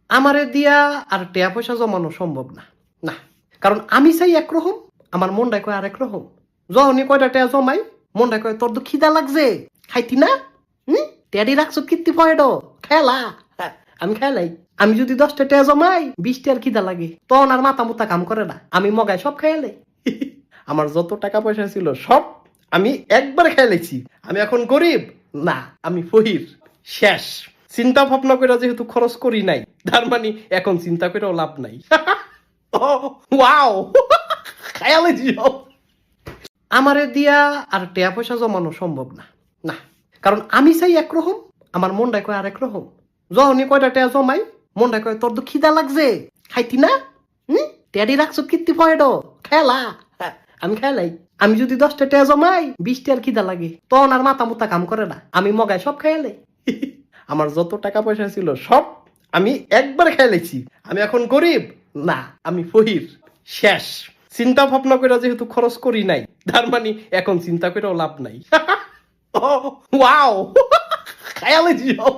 আমারে দিয়া আর টেয়া পয়সা জমানো সম্ভব না। না, কারণ আমি চাই একরকম, আমার মনটা কয় আরেক রকম। যখনই কয়টা টেয়া জমাই, মনটা কয় তোর তো খিদা লাগছে, খাইতি না? টেয়ারি রাখছো কীর্তি পয়েড খেলা। আমি খেলাই। আমি যদি 10টা টেয়া জমাই, 20টার খিদা লাগে, তখন আর মাথা মুতা কাম করে না। আমি মগায় সব খেয়ালে। আমার যত টাকা পয়সা ছিল সব আমি একবার খেয়ালেছি। আমি এখন গরিব না, আমি ফহির। শেষ। চিন্তা ভাবনা করে যেহেতু খরচ করি নাই, তার মানে এখন চিন্তা করেও লাভ নাই। ওয়াও, খেয়ালেছি সব। আমারে দিয়া আর টেয়া পয়সা জমানো সম্ভব না। না, কারণ আমি চাই একরকম, আমার মনটা কয় আরেক রকম। যখনই কয়টা টেয়া জমাই, মনটা কয় তোর তো খিদা লাগছে, খাইতি না? টেয়ারি রাখছো কীর্তি পয়েড খেলা। আমি খেলাই। আমি যদি 10টা টেয়া জমাই, 20টার খিদা লাগে, তখন আর মাথা মুতা কাম করে না। আমি মগায় সব খেয়ালে। আমার যত টাকা পয়সা ছিল সব আমি একবার খেয়ালেছি। আমি এখন গরিব না, আমি ফহির। শেষ। চিন্তা ভাবনা করে যেহেতু খরচ করি নাই, তার মানে এখন চিন্তা করেও লাভ নাই। ওয়াও, খেয়ালেছি সব।